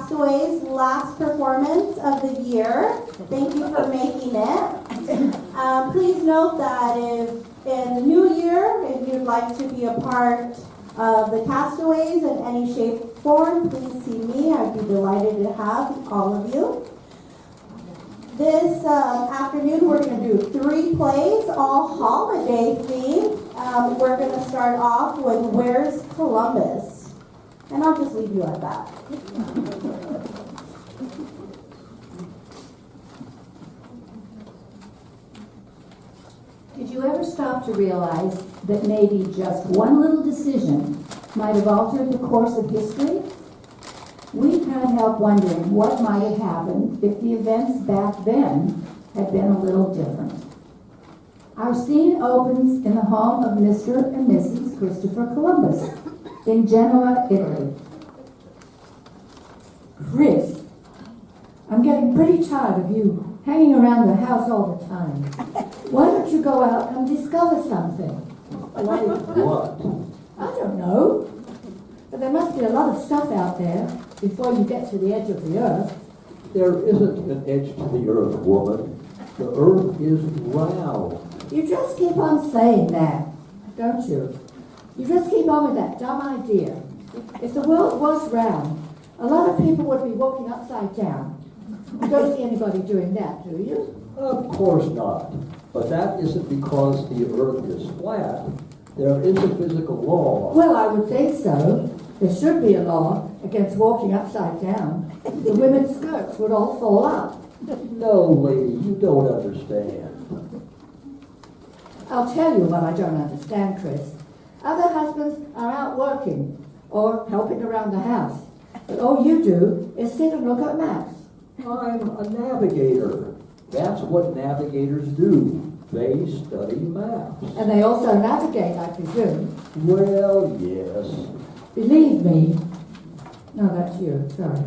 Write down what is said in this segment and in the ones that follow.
Castaways' last performance of the year. Thank you for making it. Please note that if in the new year, if you'd like to be a part of the Castaways in any shape or form, please see me. I'd be delighted to have all of you. This afternoon, we're going to do 3 plays, all holiday themed. We're going to start off with Where's Columbus? And I'll just leave you at that. Did you ever stop to realize that maybe just one little decision might have altered the course of history? We can't help wondering what might have happened if the events back then had been a little different. Our scene opens in the home of Mr. and Mrs. Christopher Columbus in Genoa, Italy. Chris, I'm getting pretty tired of you hanging around the house all the time. Why don't you go out and discover something? Like what? I don't know. But there must be a lot of stuff out there before you get to the edge of the earth. There isn't an edge to the earth, woman. The earth is round. You just keep on saying that, don't you? You just keep on with that dumb idea. If the world was round, a lot of people would be walking upside down. You don't see anybody doing that, do you? Of course not. But that isn't because the earth is flat. There is a physical law. Well, I would think so. There should be a law against walking upside down. The women's skirts would all fall up. No, lady, you don't understand. I'll tell you what I don't understand, Chris. Other husbands are out working or helping around the house. But all you do is sit and look at maps. I'm a navigator. That's what navigators do. They study maps. And they also navigate, I presume. Well, yes. Believe me. No, that's you. Sorry.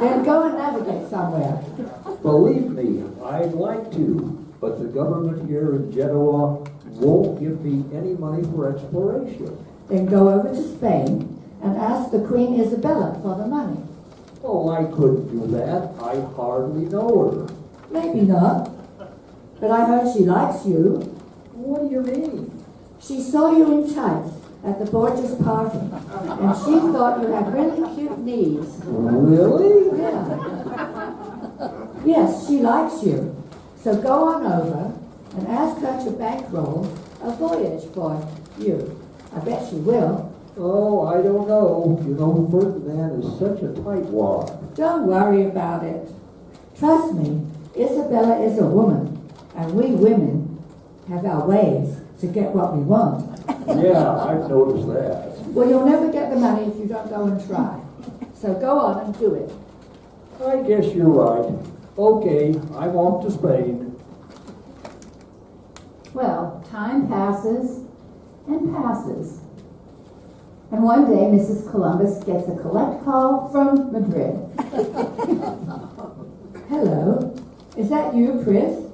Then go and navigate somewhere. Believe me, I'd like to, but the government here in Genoa won't give me any money for exploration. Then go over to Spain and ask the Queen Isabella for the money. Oh, I couldn't do that. I hardly know her. Maybe not. But I heard she likes you. What do you mean? She saw you in tights at the Borgias party, and she thought you had really cute knees. Really? Yeah. Yes, she likes you. So go on over and ask her to bankroll a voyage for you. I bet she will. Oh, I don't know. You know, Ferdinand is such a tightwad. Don't worry about it. Trust me, Isabella is a woman, and we women have our ways to get what we want. Yeah, I've noticed that. Well, you'll never get the money if you don't go and try. So go on and do it. I guess you're right. Okay, I'm off to Spain. Well, time passes and passes. And one day, Mrs. Columbus gets a collect call from Madrid. Hello, is that you, Chris?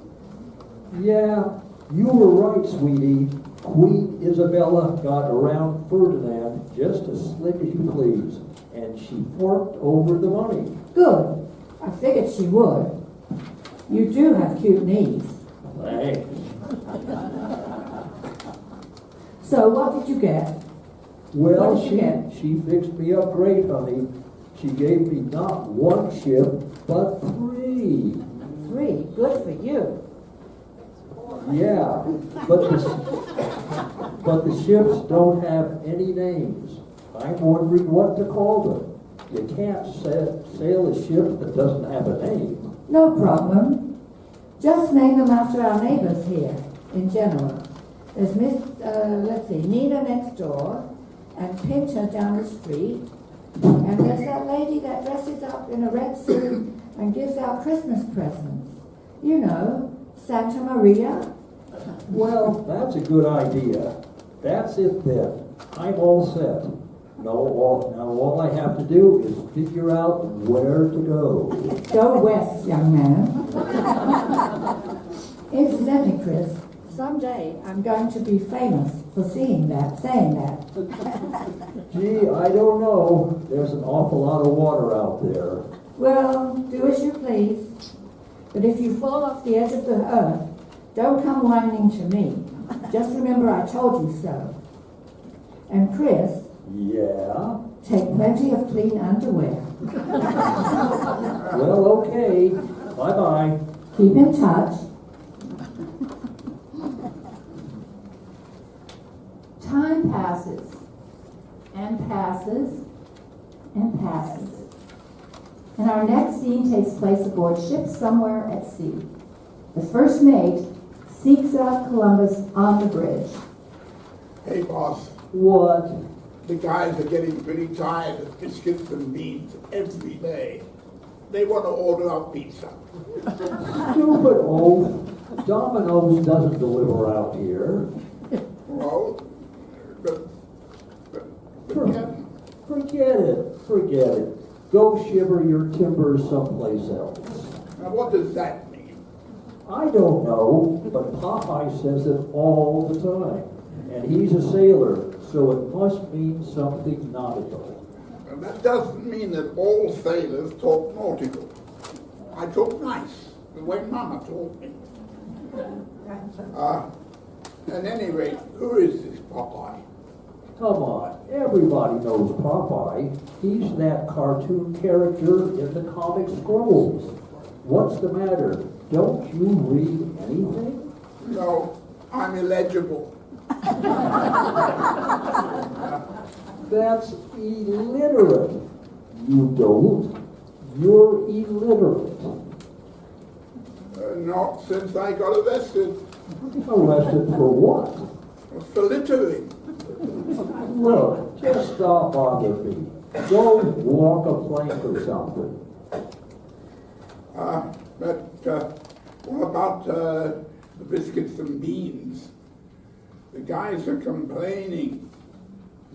Yeah, you were right, sweetie. Queen Isabella got around Ferdinand just as slick as you please, and she forked over the money. Good. I figured she would. You do have cute knees. Thanks. So what did you get? Well, What did you get? she fixed me up great, honey. She gave me not 1 ship, but 3. 3. Good for you. Yeah, but the ships don't have any names. I'm wondering what to call them. You can't sail a ship that doesn't have a name. No problem. Just name them after our neighbors here in Genoa. There's Nina next door, and Pinter down the street. And there's that lady that dresses up in a red suit and gives out Christmas presents. You know, Santa Maria. Well, that's a good idea. That's it then. I'm all set. Now all I have to do is figure out where to go. Go west, young man. Incidentally, Chris, Someday I'm going to be famous for saying that. Gee, I don't know. There's an awful lot of water out there. Well, do as you please. But if you fall off the edge of the earth, don't come whining to me. Just remember I told you so. And Chris, Yeah? take plenty of clean underwear. Well, okay. Bye-bye. Keep in touch. Time passes, and passes, and passes. And our next scene takes place aboard ship somewhere at sea. The first mate seeks out Columbus on the bridge. Hey, boss, What? the guys are getting pretty tired of biscuits and beans every day. They want to order a pizza. Stupid oaf. Domino's doesn't deliver out here. Well, forget it. Forget it. Go shiver your timbers someplace else. Now, what does that mean? I don't know, but Popeye says it all the time. And he's a sailor, so it must mean something nautical. And that doesn't mean that all sailors talk nautical. I talk nice, the way Mama taught me. At any rate, who is this Popeye? Come on, everybody knows Popeye. He's that cartoon character in the comic scrolls. What's the matter? Don't you read anything? No, I'm illegible. That's illiterate. You don't. You're illiterate. Not since I got arrested Arrested for what? for littering. Look, just stop bothering me. Go walk a plank or something. But what about the biscuits and beans? The guys are complaining.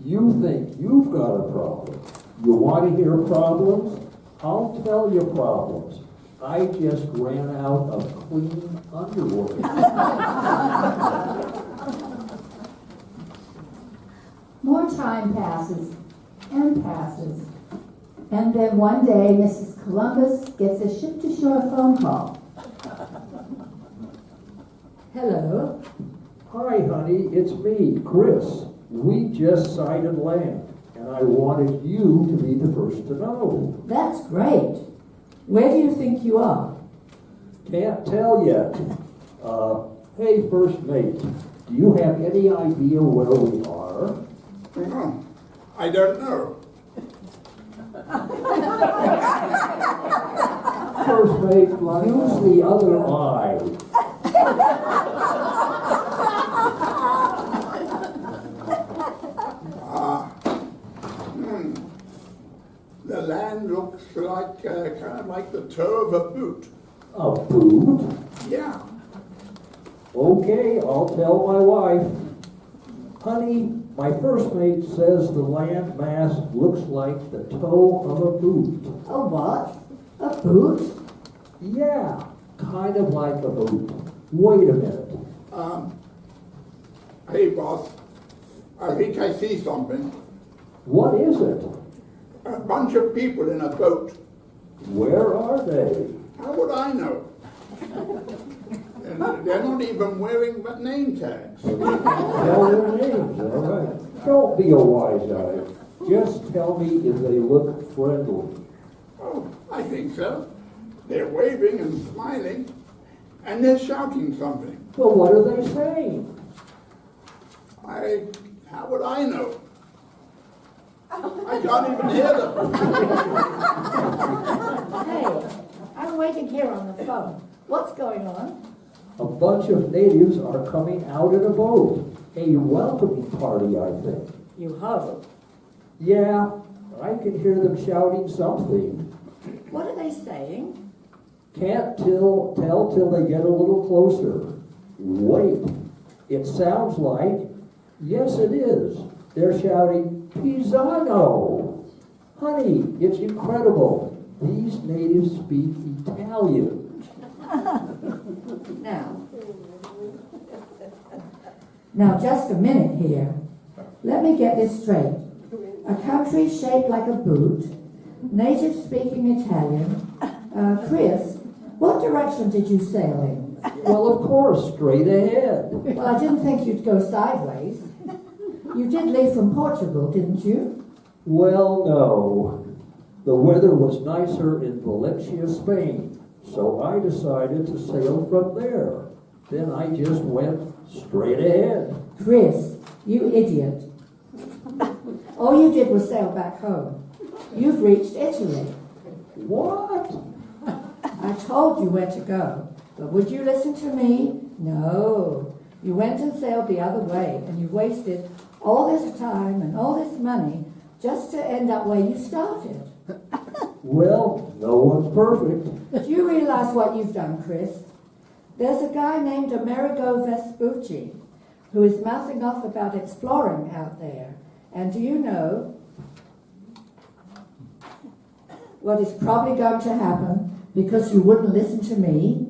You think you've got a problem. You want to hear problems? I'll tell you problems. I just ran out of clean underwear. More time passes and passes. And then one day, Mrs. Columbus gets a ship-to-shore phone call. Hello? Hi, honey, it's me, Chris. We just sighted land, and I wanted you to be the first to know. That's great. Where do you think you are? Can't tell yet. Hey, first mate, do you have any idea where we are? Oh, I don't know. First mate, use the other eye. The land looks like kind of like the toe of a boot. A boot? Yeah. Okay, I'll tell my wife. Honey, my first mate says the land mass looks like the toe of a boot. A what? A boot? Yeah, kind of like a boot. Wait a minute. Hey, boss. I think I see something. What is it? A bunch of people in a boat. Where are they? How would I know? And they're not even wearing name tags. Tell their names, all right. Don't be a wise guy. Just tell me if they look friendly. Oh, I think so. They're waving and smiling, and they're shouting something. Well, what are they saying? How would I know? I can't even hear them. Hey, I'm waiting here on the phone. What's going on? A bunch of natives are coming out in a boat. A welcoming party, I think. You hope. Yeah, I can hear them shouting something. What are they saying? Can't tell till they get a little closer. Wait, it sounds like, yes it is. They're shouting, Pisano! Honey, it's incredible. These natives speak Italian. Now, Now, just a minute here. Let me get this straight. A country shaped like a boot, native-speaking Italian. Chris, what direction did you sail in? Well, of course, straight ahead. Well, I didn't think you'd go sideways. You did leave from Portugal, didn't you? Well, no. The weather was nicer in Valencia, Spain, so I decided to sail from there. Then I just went straight ahead. Chris, you idiot. All you did was sail back home. You've reached Italy. What? I told you where to go, but would you listen to me? No. You went and sailed the other way, and you wasted all this time and all this money just to end up where you started. Well, no one's perfect. Do you realize what you've done, Chris? There's a guy named Amerigo Vespucci who is mouthing off about exploring out there. And do you know what is probably going to happen because you wouldn't listen to me?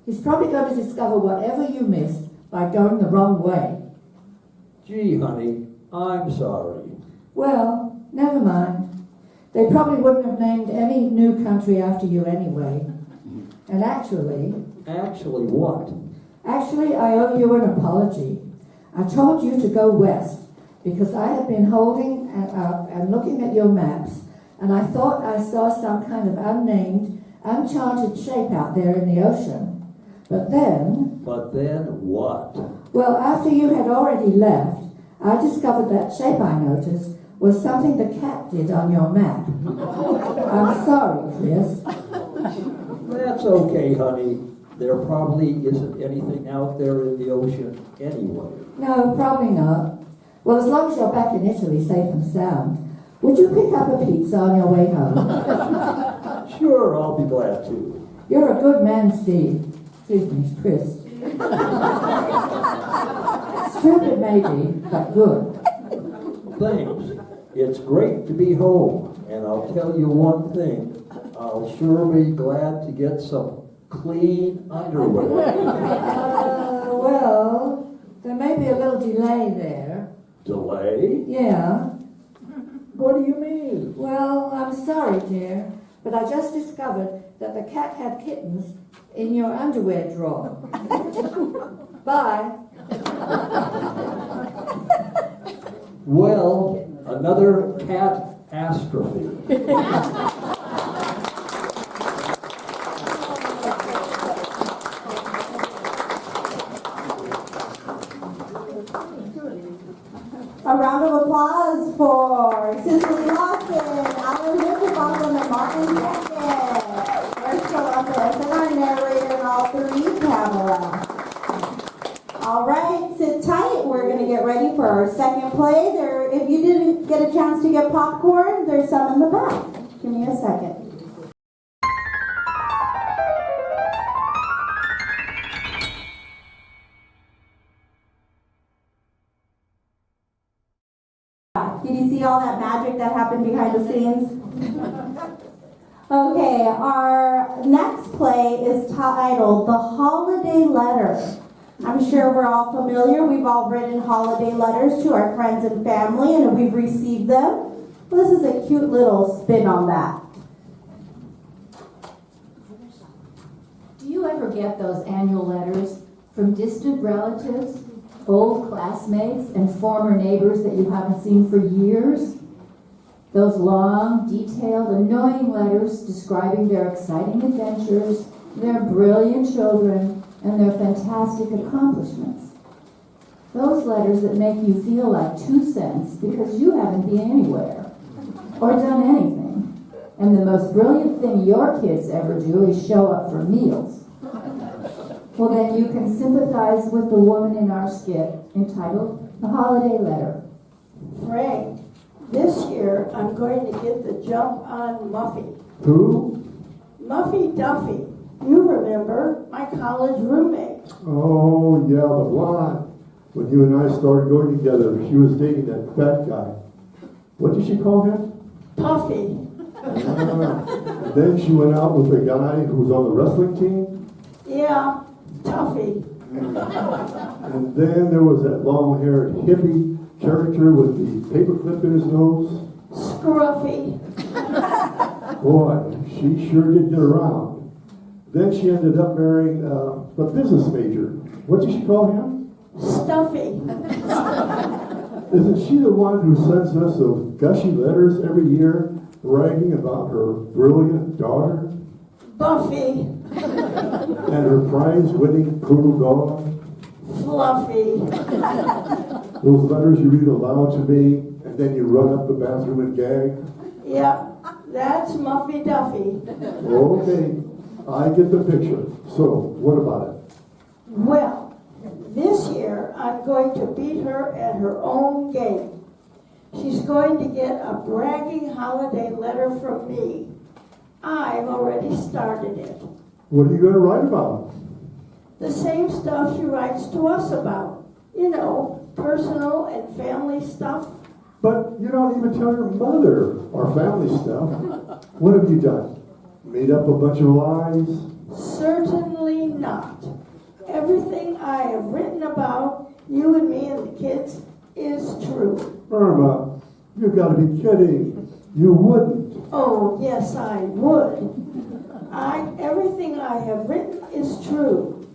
He's probably going to discover whatever you missed by going the wrong way. Gee, honey, I'm sorry. Well, never mind. They probably wouldn't have named any new country after you anyway. And actually, Actually, what? I owe you an apology. I told you to go west because I had been holding and looking at your maps, and I thought I saw some kind of unnamed, uncharted shape out there in the ocean. But then what? well, after you had already left, I discovered that shape I noticed was something the cat did on your map. I'm sorry, Chris. That's okay, honey. There probably isn't anything out there in the ocean anyway. No, probably not. Well, as long as you're back in Italy safe and sound, would you pick up a pizza on your way home? Sure, I'll be glad to. You're a good man, Steve. Excuse me, Chris. Stupid maybe, but good. Thanks. It's great to be home, and I'll tell you one thing. I'll sure be glad to get some clean underwear. Well, there may be a little delay there. Delay? Yeah. What do you mean? Well, I'm sorry, dear, but I just discovered that the cat had kittens in your underwear drawer. Bye. Well, another catastrophe. A round of applause for Cicely Lawson, Alan Hickenbottom, and Martin Beckett. We're still up there. And our narrator in all three, Pamela. All right, sit tight. We're going to get ready for our second play. If you didn't get a chance to get popcorn, there's some in the back. Give me a second. Did you see all that magic that happened behind the scenes? Okay, our next play is titled The Holiday Letter. I'm sure we're all familiar. We've all written holiday letters to our friends and family, and we've received them. This is a cute little spin on that. Do you ever get those annual letters from distant relatives, old classmates, and former neighbors that you haven't seen for years? Those long, detailed, annoying letters describing their exciting adventures, their brilliant children, and their fantastic accomplishments. Those letters that make you feel like 2 cents because you haven't been anywhere or done anything. And the most brilliant thing your kids ever do is show up for meals. Well, then you can sympathize with the woman in our skit entitled The Holiday Letter. Frank, this year I'm going to get the jump on Muffy. Who? Muffy Duffy. You remember, my college roommate. Oh, yeah, the blonde. When you and I started going together, she was dating that fat guy. What did she call him? Puffy. Then she went out with a guy who was on the wrestling team? Yeah, Tuffy. And then there was that long-haired hippie character with the paperclip in his nose. Scruffy. Boy, she sure did get around. Then she ended up marrying a business major. What did she call him? Stuffy. Isn't she the one who sends us those gushy letters every year bragging about her brilliant daughter Buffy. and her prize-winning poodle dog? Fluffy. Those letters you read aloud to me, and then you run up the bathroom and gag? Yep, that's Muffy Duffy. Okay, I get the picture. So, what about it? Well, this year I'm going to beat her at her own game. She's going to get a bragging holiday letter from me. I've already started it. What are you going to write about? The same stuff she writes to us about. You know, personal and family stuff. But you don't even tell your mother our family stuff. What have you done? Made up a bunch of lies? Certainly not. Everything I have written about you and me and the kids is true. Irma, you've got to be kidding. You wouldn't. Oh, yes, I would. Everything I have written is true.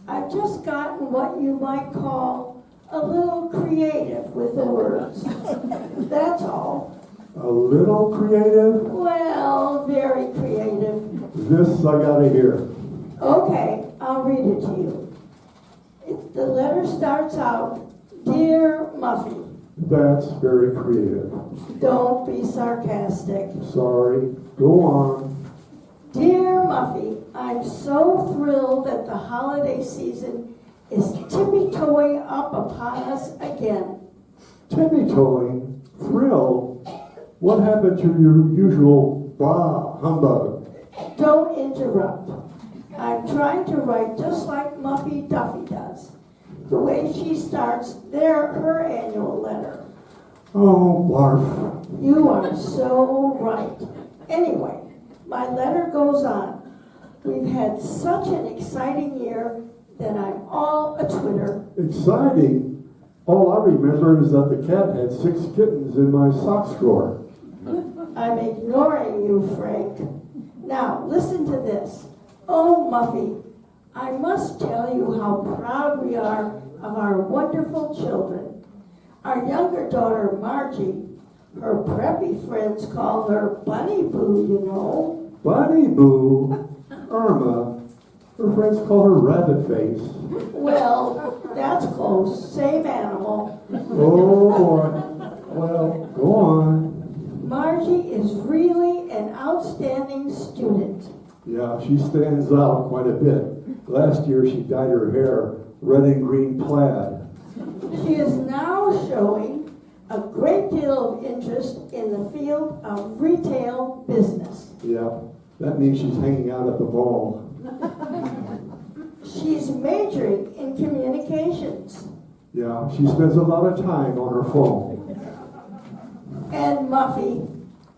I've just gotten what you might call a little creative with the words. That's all. A little creative? Well, very creative. This I gotta hear. Okay, I'll read it to you. The letter starts out, Dear Muffy. That's very creative. Don't be sarcastic. Sorry. Go on. Dear Muffy, I'm so thrilled that the holiday season is tippy-toeing up upon us again. Tippy-toeing? Thrill? What happened to your usual bah humbug? Don't interrupt. I'm trying to write just like Muffy Duffy does. The way she starts her annual letter. Oh, barf. You are so right. Anyway, my letter goes on. We've had such an exciting year that I'm all a-twitter. Exciting? All I remember is that the cat had 6 kittens in my socks drawer. I'm ignoring you, Frank. Now, listen to this. Oh, Muffy, I must tell you how proud we are of our wonderful children. Our younger daughter, Margie, her preppy friends call her Bunny Boo, you know. Bunny Boo? Irma, her friends call her Rabbit Face. Well, that's close. Same animal. Oh, boy. Well, go on. Margie is really an outstanding student. Yeah, she stands out quite a bit. Last year she dyed her hair red and green plaid. She is now showing a great deal of interest in the field of retail business. Yeah, that means she's hanging out at the mall. She's majoring in communications. Yeah, she spends a lot of time on her phone. And Muffy,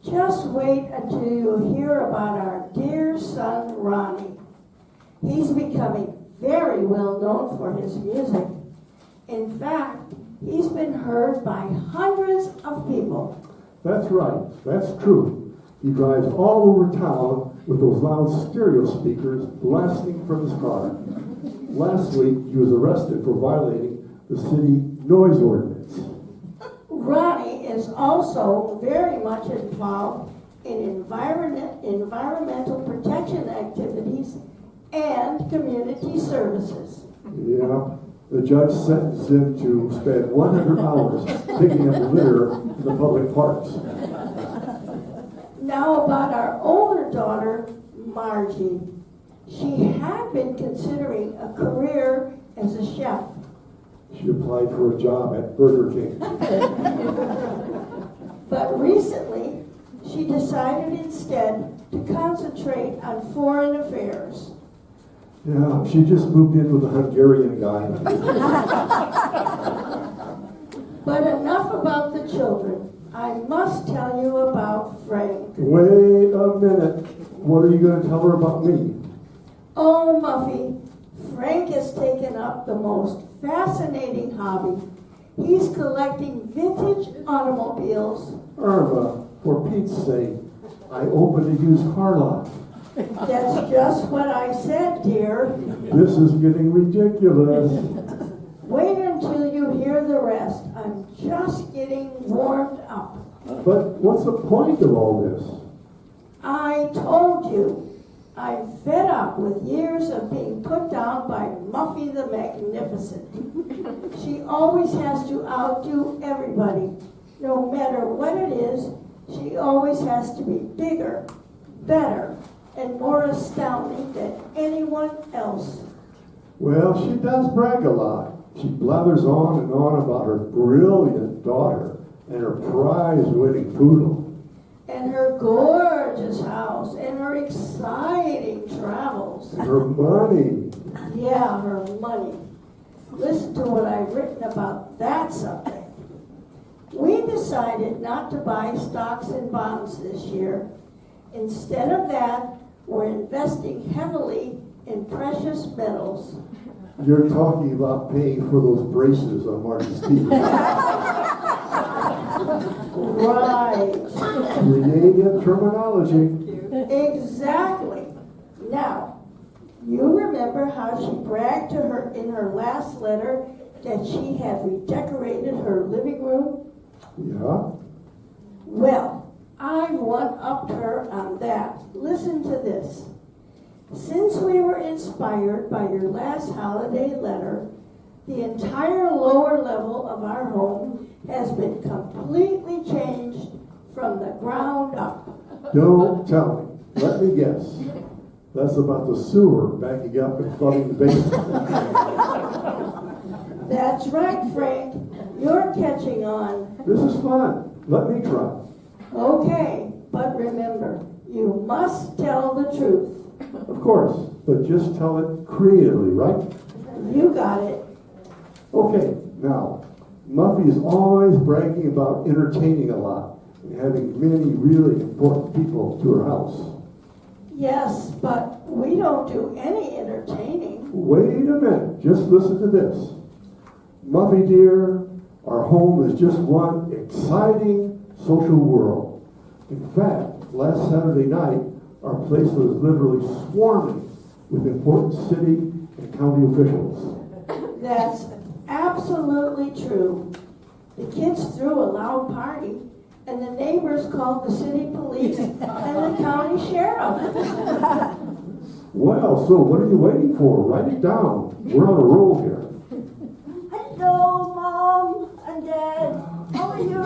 just wait until you hear about our dear son, Ronnie. He's becoming very well known for his music. In fact, he's been heard by hundreds of people. That's right, that's true. He drives all over town with those loud stereo speakers blasting from his car. Last week, he was arrested for violating the city noise ordinance. Ronnie is also very much involved in environmental protection activities and community services. Yeah, the judge sentenced him to spend 100 hours picking up litter in the public parks. Now about our older daughter, Margie. She had been considering a career as a chef. She applied for a job at Burger King. But recently, she decided instead to concentrate on foreign affairs. Yeah, she just moved in with a Hungarian guy. But enough about the children. I must tell you about Frank. Wait a minute. What are you going to tell her about me? Oh, Muffy, Frank has taken up the most fascinating hobby. He's collecting vintage automobiles. Irma, for Pete's sake, I opened a used car lot. That's just what I said, dear. This is getting ridiculous. Wait until you hear the rest. I'm just getting warmed up. But what's the point of all this? I told you. I'm fed up with years of being put down by Muffy the Magnificent. She always has to outdo everybody. No matter what it is, she always has to be bigger, better, and more astounding than anyone else. Well, she does brag a lot. She blathers on and on about her brilliant daughter and her prize-winning poodle. And her gorgeous house, and her exciting travels. Her money. Yeah, her money. Listen to what I've written about that subject. We decided not to buy stocks and bonds this year. Instead of that, we're investing heavily in precious metals. You're talking about paying for those braces on Marty's teeth. Right. Creative terminology. Exactly. Now, you remember how she bragged to her in her last letter that she had redecorated her living room? Yeah? Well, I've one-upped her on that. Listen to this. Since we were inspired by your last holiday letter, the entire lower level of our home has been completely changed from the ground up. Don't tell me. Let me guess. That's about the sewer backing up and flooding the basement. That's right, Frank. You're catching on. This is fun. Let me try. Okay, but remember, you must tell the truth. Of course, but just tell it creatively, right? You got it. Okay, now, Muffy is always bragging about entertaining a lot and having many really important people to her house. Yes, but we don't do any entertaining. Wait a minute, just listen to this. Muffy dear, our home is just one exciting social world. In fact, last Saturday night, our place was literally swarming with important city and county officials. That's absolutely true. The kids threw a loud party, and the neighbors called the city police and the county sheriff. Well, so what are you waiting for? Write it down. We're on a roll here. Hello, Mom and Dad. How are you?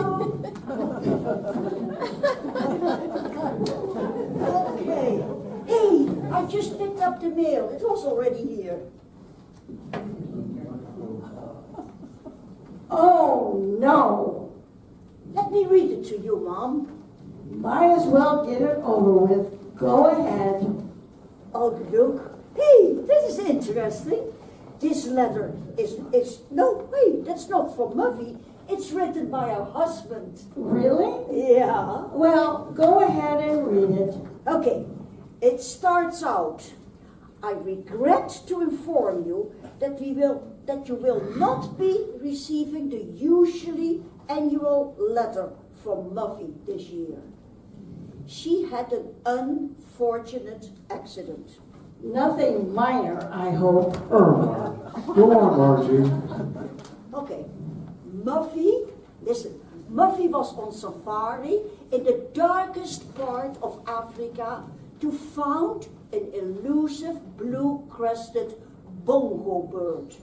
Okay. Hey, I just picked up the mail. It was already here. Oh, no. Let me read it to you, Mom. Might as well get it over with. Go ahead. Oh, look. Hey, this is interesting. This letter is no, wait, that's not from Muffy. It's written by her husband. Really? Yeah. Well, go ahead and read it. Okay, it starts out. I regret to inform you that you will not be receiving the usually annual letter from Muffy this year. She had an unfortunate accident. Nothing minor, I hope. Irma, go on, Margie. Okay, Muffy, listen, Muffy was on safari in the darkest part of Africa to found an elusive blue-crested bongo bird.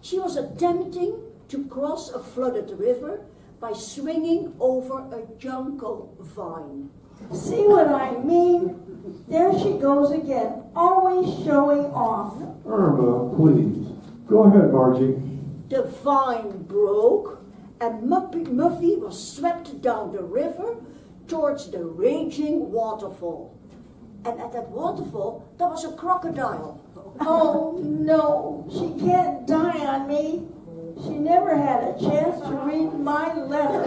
She was attempting to cross a flooded river by swinging over a jungle vine. See what I mean? There she goes again, always showing off. Irma, please. Go ahead, Margie. The vine broke and Muffy was swept down the river towards the raging waterfall. And at that waterfall, there was a crocodile. Oh no, she can't die on me. She never had a chance to read my letter.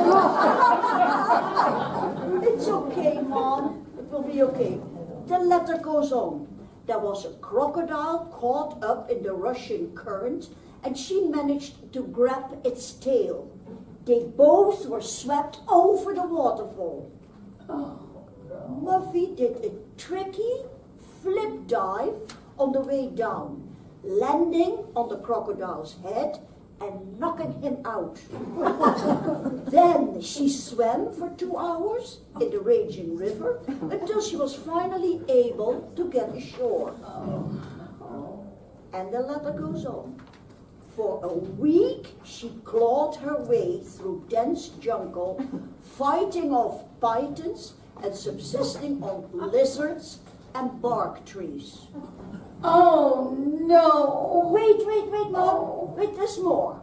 It's okay, Mom. It will be okay. The letter goes on. there was a crocodile caught up in the rushing current, and she managed to grab its tail. They both were swept over the waterfall. Muffy did a tricky flip dive on the way down, landing on the crocodile's head and knocking him out. Then she swam for 2 hours in the raging river until she was finally able to get ashore. And the letter goes on. For a week, she clawed her way through dense jungle, fighting off pythons and subsisting on lizards and bark trees. Oh no! Wait, Mom. Wait, there's more.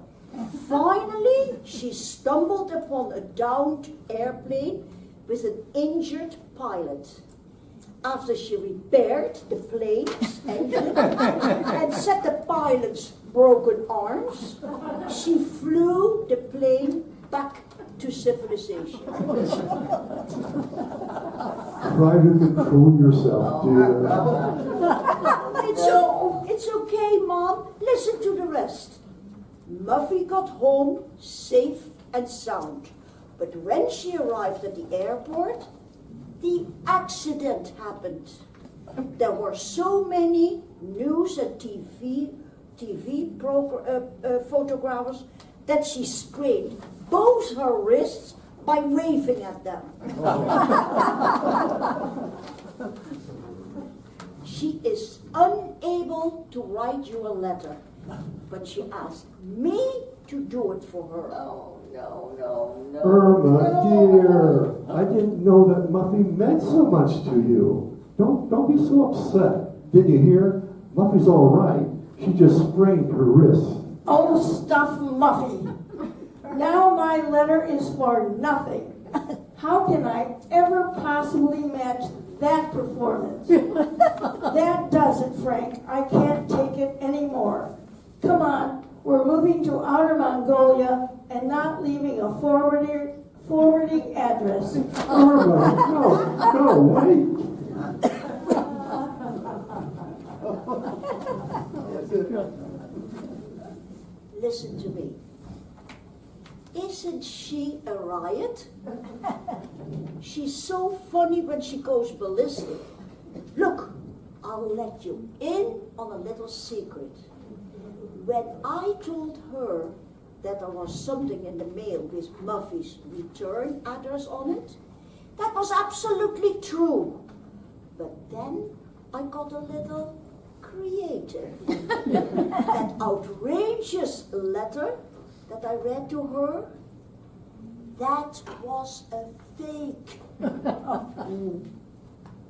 Finally, she stumbled upon a downed airplane with an injured pilot. After she repaired the plane's engine and set the pilot's broken arms, she flew the plane back to civilization. Try to control yourself, dear. It's okay, Mom. Listen to the rest. Muffy got home safe and sound, but when she arrived at the airport, the accident happened. There were so many news and TV photographers that she sprained both her wrists by waving at them. She is unable to write you a letter, but she asked me to do it for her. No. Irma, dear, I didn't know that Muffy meant so much to you. Don't be so upset. Did you hear? Muffy's all right. She just sprained her wrist. Oh, stuff, Muffy. Now my letter is for nothing. How can I ever possibly match that performance? That does it, Frank. I can't take it anymore. Come on, we're moving to Outer Mongolia and not leaving a forwarding address. Irma, no, wait. Listen to me. Isn't she a riot? She's so funny when she goes ballistic. Look, I'll let you in on a little secret. When I told her that there was something in the mail with Muffy's return address on it, that was absolutely true. But then I got a little creative. That outrageous letter that I read to her, that was a fake.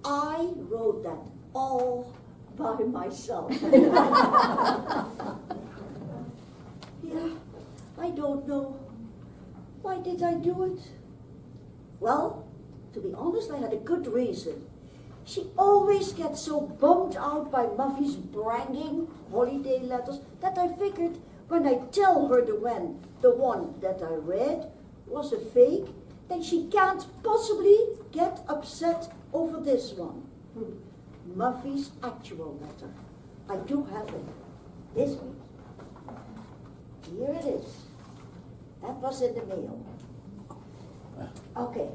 I wrote that all by myself. Yeah, I don't know. Why did I do it? Well, to be honest, I had a good reason. She always gets so bummed out by Muffy's bragging holiday letters that I figured when I tell her the one that I read was a fake, then she can't possibly get upset over this one. Muffy's actual letter. I do have it. This week. Here it is. That was in the mail. Okay.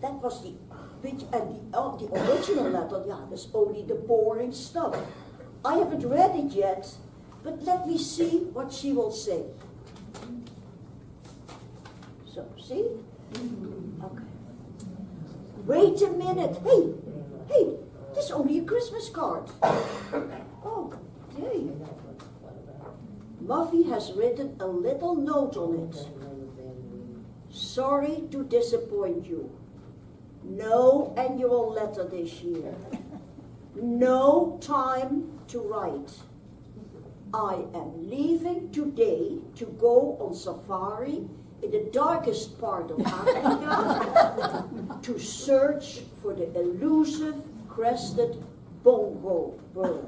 That was the original letter. Yeah, there's only the boring stuff. I haven't read it yet, but let me see what she will say. So, see? Okay. Wait a minute. Hey, this is only a Christmas card. Oh, hey. Muffy has written a little note on it. Sorry to disappoint you. No annual letter this year. No time to write. I am leaving today to go on safari in the darkest part of Africa to search for the elusive crested bongo bird.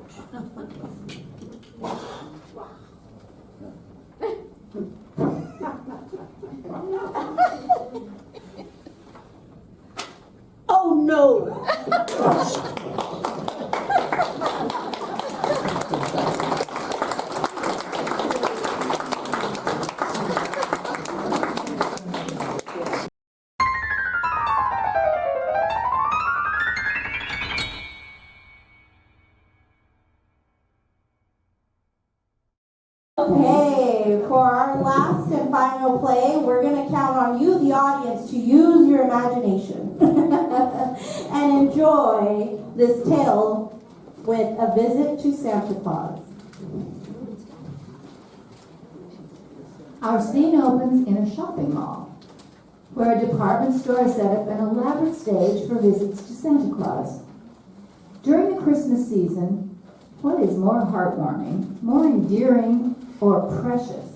Oh no! Okay, for our last and final play, we're going to count on you, the audience, to use your imagination and enjoy this tale with a visit to Santa Claus. Our scene opens in a shopping mall, where a department store has set up an elaborate stage for visits to Santa Claus. During the Christmas season, what is more heartwarming, more endearing, or precious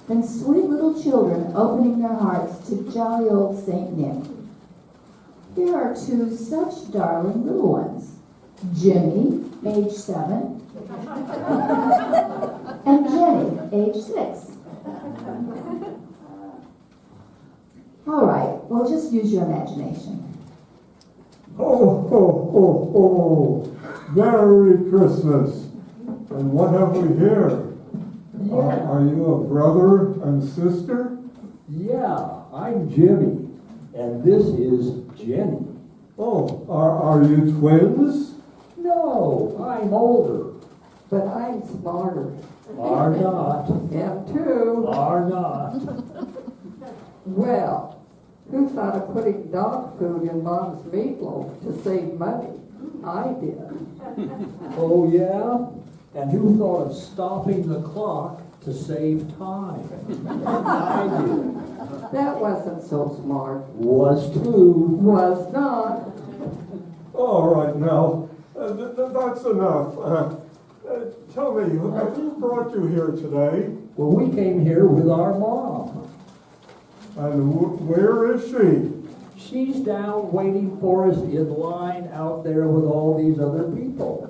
than sweet little children opening their hearts to jolly old Saint Nick? Here are two such darling little ones. Jimmy, age 7, and Jenny, age 6. All right, well, just use your imagination. Ho, ho, ho, ho. Merry Christmas. And what have we here? Are you a brother and sister? Yeah, I'm Jimmy, and this is Jenny. Oh, are you twins? No, I'm older. But I'm smarter. Are not. Am too. Are not. Well, who thought of putting dog food in Mom's meatloaf to save money? I did. Oh, yeah? And who thought of stopping the clock to save time? I did. That wasn't so smart. Was too. Was not. All right, now, that's enough. Tell me, who brought you here today? Well, we came here with our mom. And where is she? She's down waiting for us in line out there with all these other people.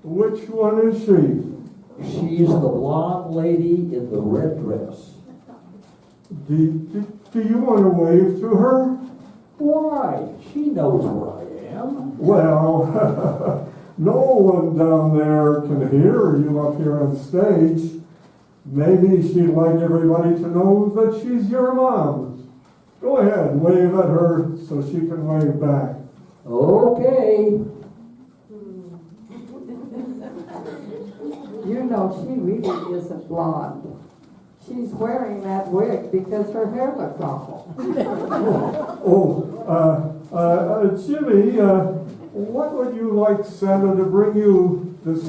Which one is she? She's the blonde lady in the red dress. Do you want to wave to her? Why? She knows where I am. Well, no one down there can hear you up here on stage. Maybe she'd like everybody to know that she's your mom. Go ahead, wave at her so she can wave back. Okay. You know, she really isn't blonde. She's wearing that wig because her hair looks awful. Jimmy, what would you like Santa to bring you this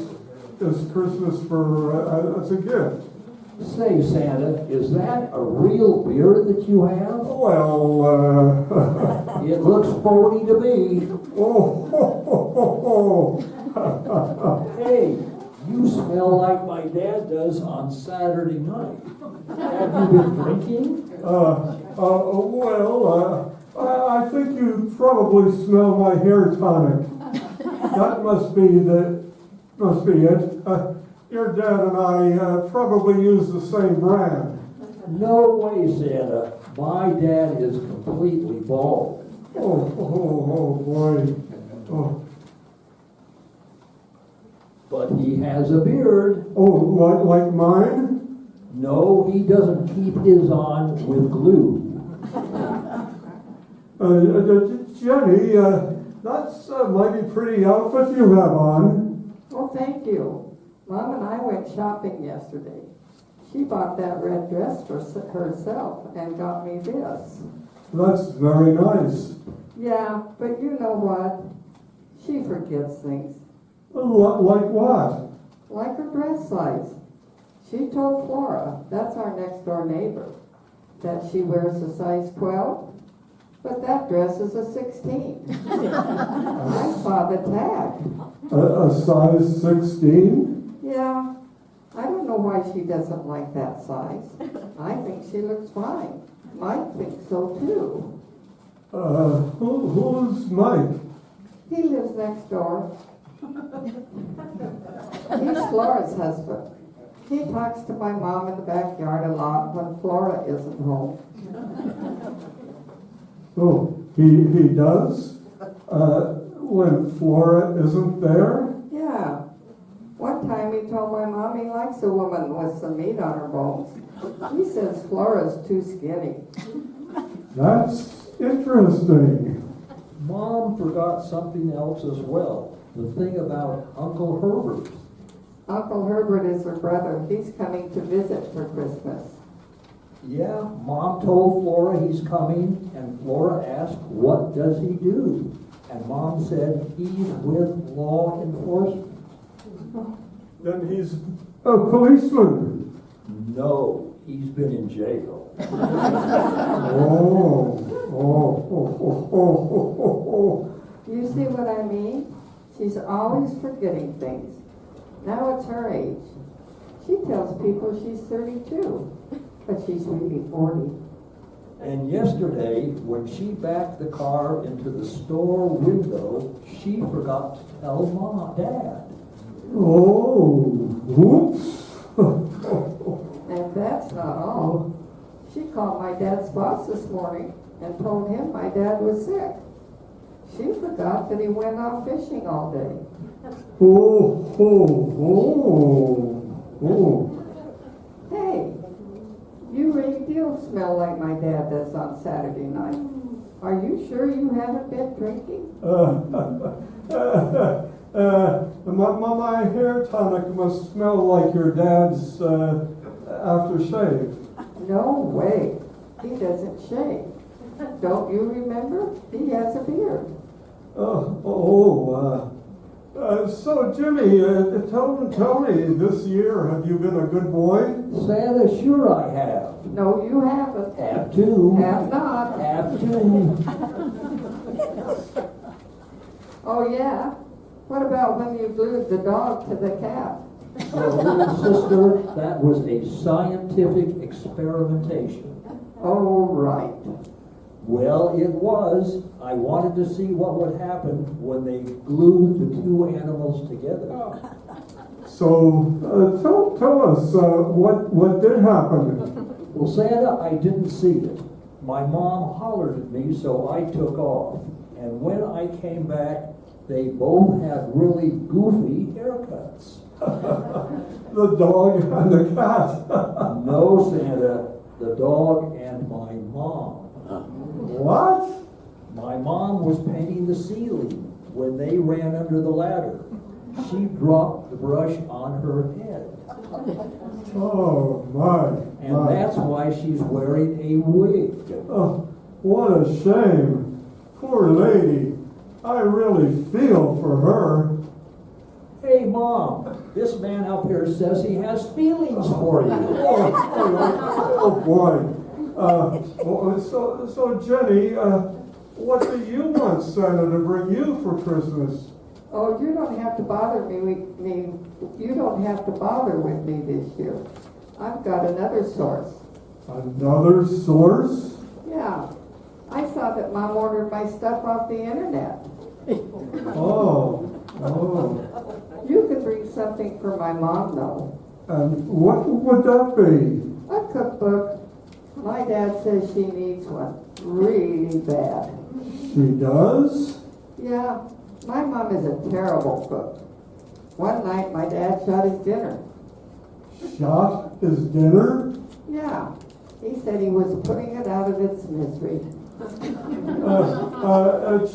Christmas for as a gift? Say, Santa, is that a real beard that you have? Well, It looks phony to me. oh, ho, ho, ho. Hey, you smell like my dad does on Saturday night. Have you been drinking? I think you probably smell my hair tonic. That must be it. Your dad and I probably use the same brand. No way, Santa. My dad is completely bald. Oh boy. Oh, But he has a beard. like mine? No, he doesn't keep his on with glue. Jenny, that's a mighty pretty outfit you have on. Well, thank you. Mom and I went shopping yesterday. She bought that red dress for herself and got me this. That's very nice. Yeah, but you know what? She forgets things. Like what? Like her dress size. She told Flora, that's our next door neighbor, that she wears a size 12, but that dress is a 16. I saw the tag. A size 16? Yeah, I don't know why she doesn't like that size. I think she looks fine. Mike thinks so too. Who's Mike? He lives next door. He's Flora's husband. He talks to my mom in the backyard a lot when Flora isn't home. Oh, he does? When Flora isn't there? Yeah. One time he told my mom he likes a woman with some meat on her bones. He says Flora's too skinny. That's interesting. Mom forgot something else as well. The thing about Uncle Herbert. Uncle Herbert is her brother. He's coming to visit for Christmas. Yeah, Mom told Flora he's coming, and Flora asked, what does he do? And Mom said, he's with law enforcement. Then he's a policeman. No, he's been in jail. You see what I mean? She's always forgetting things. Now it's her age. She tells people she's 32, but she's really 40. And yesterday, when she backed the car into the store window, she forgot to tell Dad. Oh, whoops. And that's not all. She called my dad's boss this morning and told him my dad was sick. She forgot that he went out fishing all day. Hey, you really do smell like my dad does on Saturday night. Are you sure you haven't been drinking? My hair tonic must smell like your dad's aftershave. No way. He doesn't shave. Don't you remember? He has a beard. So Jimmy, tell me, this year, have you been a good boy? Santa, sure I have. No, you haven't. Have to. Have not. Have to. Oh, yeah? What about when you glued the dog to the cat? Well, little sister, that was a scientific experimentation. Oh, right. Well, it was. I wanted to see what would happen when they glued the two animals together. So, tell us, what did happen? Well, Santa, I didn't see it. My mom hollered at me, so I took off. And when I came back, they both had really goofy haircuts. The dog and the cat. No, Santa, the dog and my mom. What? My mom was painting the ceiling when they ran under the ladder. She dropped the brush on her head. Oh, my. And that's why she's wearing a wig. Oh, what a shame. Poor lady. I really feel for her. Hey, Mom, this man up here says he has feelings for you. Oh boy. So Jenny, what do you want Santa to bring you for Christmas? Oh, you don't have to bother you don't have to bother with me this year. I've got another source. Another source? Yeah. I saw that Mom ordered my stuff off the internet. Oh. You can bring something for my mom, though. And what would that be? A cookbook. My dad says she needs one. Really bad. She does? Yeah. My mom is a terrible cook. One night, my dad shot his dinner. Shot his dinner? Yeah. He said he was putting it out of its misery.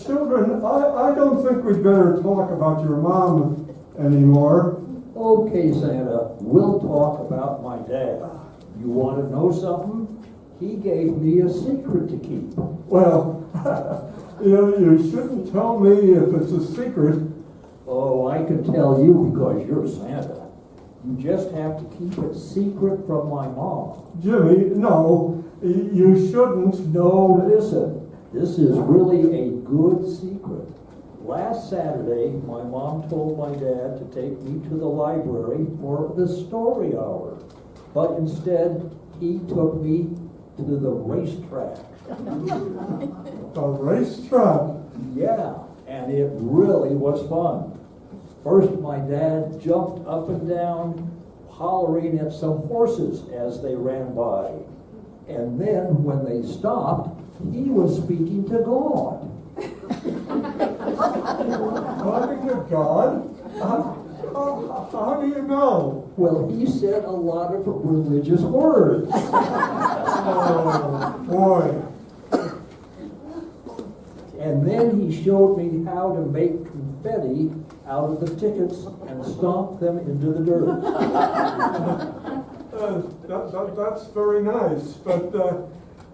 Children, I don't think we'd better talk about your mom anymore. Okay, Santa, we'll talk about my dad. You want to know something? He gave me a secret to keep. Well, you shouldn't tell me if it's a secret. Oh, I can tell you because you're Santa. You just have to keep it secret from my mom. Jimmy, no, you shouldn't. No, listen. This is really a good secret. Last Saturday, my mom told my dad to take me to the library for the story hour. But instead, he took me to the racetrack. A racetrack? Yeah, and it really was fun. First, my dad jumped up and down, hollering at some horses as they ran by. And then, when they stopped, he was speaking to God. Talking to God? How do you know? Well, he said a lot of religious words. Oh, boy. And then he showed me how to make confetti out of the tickets and stomp them into the dirt. That's very nice, but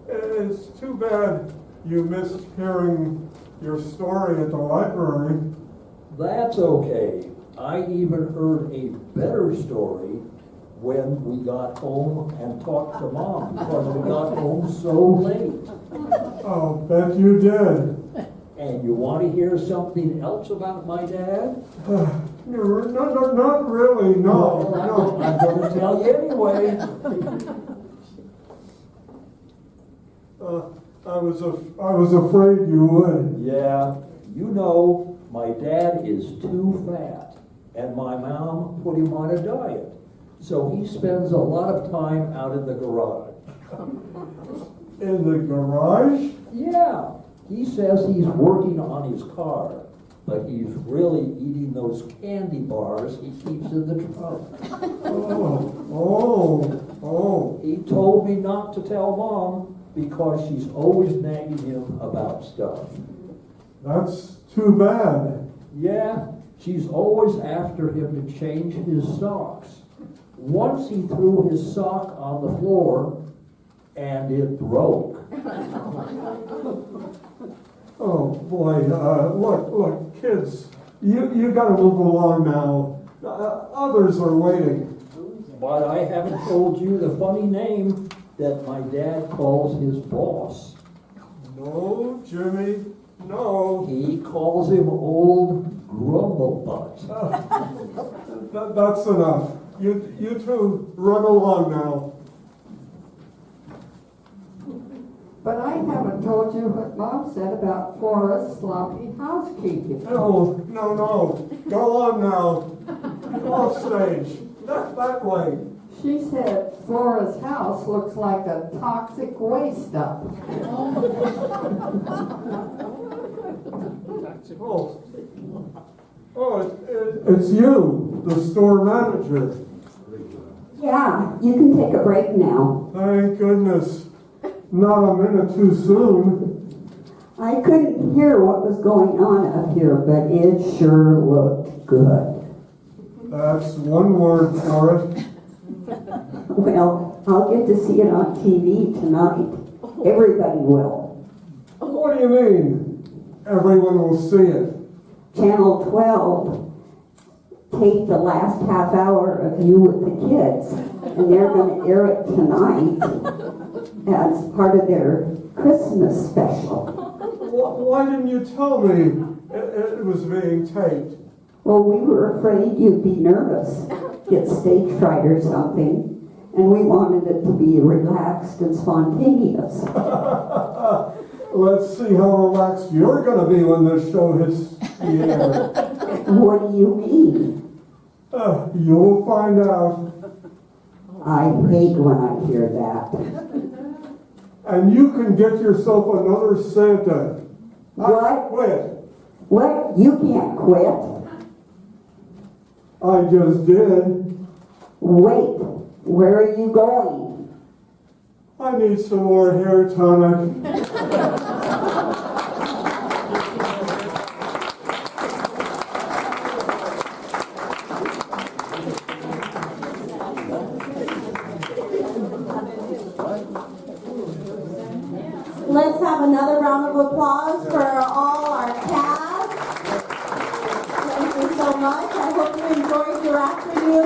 it's too bad you missed hearing your story at the library. That's okay. I even heard a better story when we got home and talked to Mom because we got home so late. I'll bet you did. And you want to hear something else about my dad? No, not really, no. I'm going to tell you anyway. I was afraid you would. Yeah, you know, my dad is too fat, and my mom put him on a diet. So he spends a lot of time out in the garage. In the garage? Yeah, he says he's working on his car, but he's really eating those candy bars he keeps in the trunk. Oh. He told me not to tell Mom because she's always nagging him about stuff. That's too bad. Yeah, she's always after him to change his socks. Once he threw his sock on the floor and it broke. Oh boy, look, kids, you gotta move along now. Others are waiting. But I haven't told you the funny name that my dad calls his boss. No, Jimmy, no. He calls him Old Grumblebutt. That's enough. You two run along now. But I haven't told you what Mom said about Flora's sloppy housekeeping. No. Go on now. Off stage. That way. She said Flora's house looks like a toxic waste dump. It's you, the store manager. Yeah, you can take a break now. Thank goodness. Not a minute too soon. I couldn't hear what was going on up here, but it sure looked good. That's one word for it. Well, I'll get to see it on TV tonight. Everybody will. What do you mean? Everyone will see it. Channel 12 taped the last half hour of you with the kids, and they're going to air it tonight as part of their Christmas special. Why didn't you tell me it was being taped? Well, we were afraid you'd be nervous, get stage fright or something, and we wanted it to be relaxed and spontaneous. Let's see how relaxed you're going to be when this show hits the air. What do you mean? You'll find out. I hate when I hear that. And you can get yourself another Santa. What? Quit. What? You can't quit. I just did. Wait, where are you going? I need some more hair tonic. Let's have another round of applause for all our cast. Thank you so much. I hope you enjoyed your afternoon.